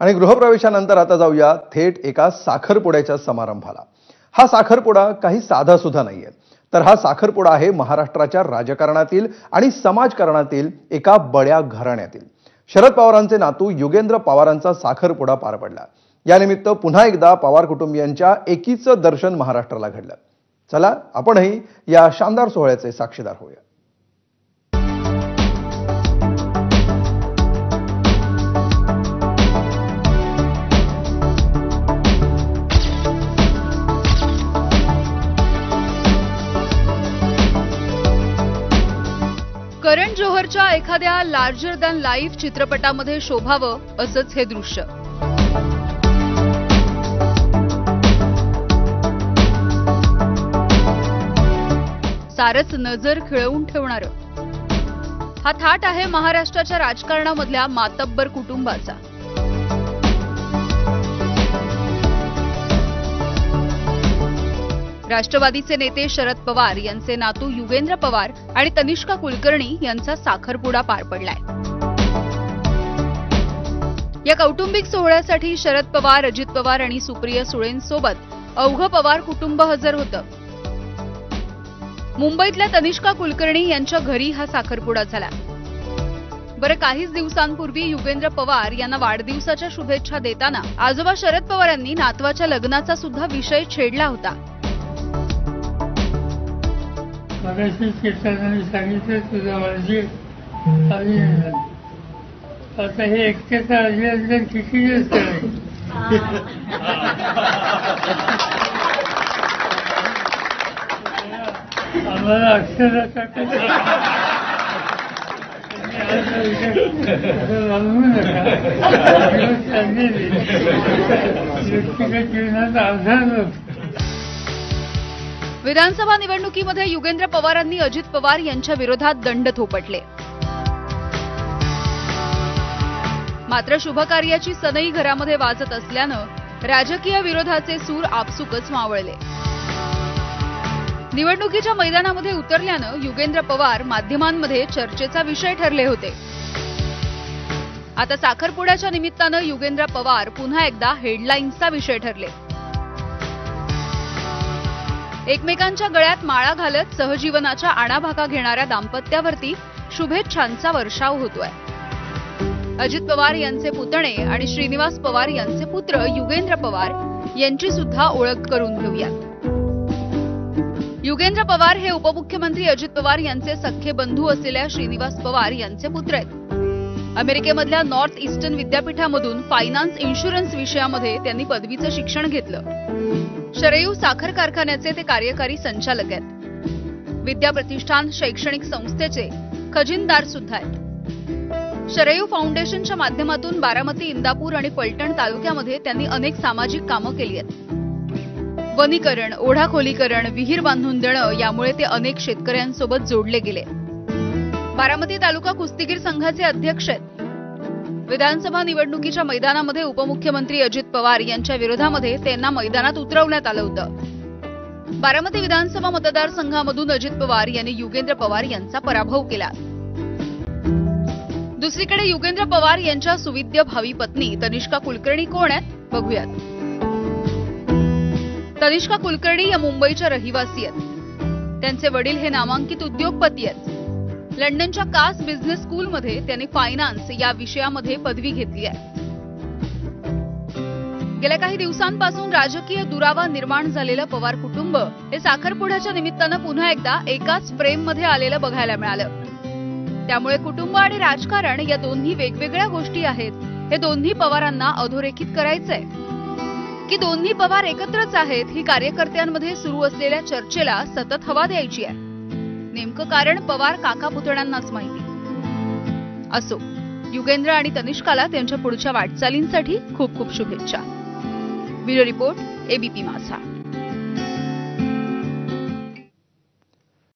आणि गृहप्रवेशानंतर आता जाऊया थेट एका साखरपुड्याच्या समारंभाला। हा साखरपुडा काही साधा सुद्धा नाहीये, तर हा साखरपुडा आहे महाराष्ट्राच्या राजकारणातील आणि समाजकारणातील एका बड्या घराण्यातील। शरद पवारांचे नातू युगेंद्र पवारांचा साखरपुडा पार पडला। यानिमित्त पुन्हा एकदा पवार कुटुंबियांच्या एकीचं दर्शन महाराष्ट्राला घडलं। चला आपणही या शानदार सोहळ्याचे साक्षीदार होऊया। करण जोहरच्या एखाद्या लार्जर दॅन लाईफ चित्रपटामध्ये शोभावं असंच हे दृश्य। सारच नजर खिळवून ठेवणारं हा थाट आहे महाराष्ट्राच्या राजकारणामधल्या मातब्बर कुटुंबाचा। राष्ट्रवादीचे नेते शरद पवार यांचे नातू युगेंद्र पवार आणि तनिष्का कुलकर्णी यांचा साखरपुडा पार पडलाय। या कौटुंबिक सोहळ्यासाठी शरद पवार, अजित पवार आणि सुप्रिया सुळेंसोबत अवघं पवार कुटुंब हजर होतं। मुंबईतल्या तनिष्का कुलकर्णी यांच्या घरी हा साखरपुडा झाला। बरं, काहीच दिवसांपूर्वी युगेंद्र पवार यांना वाढदिवसाच्या शुभेच्छा देताना आजोबा शरद पवार यांनी नातवाच्या लग्नाचा सुद्धा विषय छेडला होता। मगाशी कीर्तनाने सांगितलं तुझा वाजी आता हे एकट्याचा अभिनंदन किती दिवस करायचं। आम्हाला अक्षराचा लागू नका, व्यक्तिगत जीवनात आधार नसतो। विधानसभा निवडणुकीमध्ये युगेंद्र पवारांनी अजित पवार यांच्या विरोधात दंड थोपटले। मात्र शुभकार्याची सनई घरामध्ये वाजत असल्यानं राजकीय विरोधाचे सूर आपसुकच मावळले। निवडणुकीच्या मैदानामध्ये उतरल्यानं युगेंद्र पवार माध्यमांमध्ये चर्चेचा विषय ठरले होते। आता साखरपुड्याच्या निमित्तानं युगेंद्र पवार पुन्हा एकदा हेडलाईन्सचा विषय ठरले। एकमेकांच्या गळ्यात माळा घालत सहजीवनाच्या आणाभाका घेणाऱ्या दाम्पत्यावरती शुभेच्छांचा वर्षाव होतोय। अजित पवार यांचे पुतणे आणि श्रीनिवास पवार यांचे पुत्र युगेंद्र पवार यांची सुद्धा ओळख करून घेऊया। युगेंद्र पवार हे उपमुख्यमंत्री अजित पवार यांचे सख्खे बंधू असलेल्या श्रीनिवास पवार यांचे पुत्र आहेत। अमेरिकेमधल्या नॉर्थ ईस्टर्न विद्यापीठामधून फायनान्स इन्शुरन्स विषयामध्ये त्यांनी पदवीचं शिक्षण घेतलं। शरयू साखर कारखान्याचे ते कार्यकारी संचालक आहेत। विद्या प्रतिष्ठान शैक्षणिक संस्थेचे खजिनदार सुद्धा आहेत। शरयू फाउंडेशनच्या माध्यमातून बारामती, इंदापूर आणि फलटण तालुक्यामध्ये त्यांनी अनेक सामाजिक कामं केली आहेत। वनीकरण, ओढा खोलीकरण, विहीर बांधून देणं यामुळे ते अनेक शेतकऱ्यांसोबत जोडले गेले। बारामती तालुका कुस्तीगीर संघाचे अध्यक्ष आहेत। विधानसभा निवडणुकीच्या मैदानामध्ये उपमुख्यमंत्री अजित पवार यांच्या विरोधामध्ये त्यांना मैदानात उतरवण्यात आलं होतं। बारामती विधानसभा मतदारसंघामधून अजित पवार यांनी युगेंद्र पवार यांचा पराभव केला। दुसरीकडे युगेंद्र पवार यांच्या सुविद्य भावी पत्नी तनिष्का कुलकर्णी कोण आहेत बघूयात। तनिष्का कुलकर्णी या मुंबईच्या रहिवासी आहेत। त्यांचे वडील हे नामांकित उद्योगपती आहेत। लंडनच्या कास बिझनेस स्कूलमध्ये त्यांनी फायनान्स या विषयामध्ये पदवी घेतली आहे। गेल्या काही दिवसांपासून राजकीय दुरावा निर्माण झालेलं पवार कुटुंब हे साखरपुड्याच्या निमित्तानं पुन्हा एकदा एकाच फ्रेममध्ये आलेलं बघायला मिळालं। त्यामुळे कुटुंब आणि राजकारण या दोन्ही वेगवेगळ्या गोष्टी आहेत। हे दोन्ही पवारांना अधोरेखित करायचंय की दोन्ही पवार एकत्रच आहेत, ही कार्यकर्त्यांमध्ये सुरू असलेल्या चर्चेला सतत हवा द्यायची आहे। नेमकं कारण पवार काका पुतण्यांनाच माहिती। असो, युगेंद्र आणि तनिष्काला त्यांच्या पुढच्या वाटचालींसाठी खूप खूप शुभेच्छा। ब्युरो रिपोर्ट, एबीपी माझा।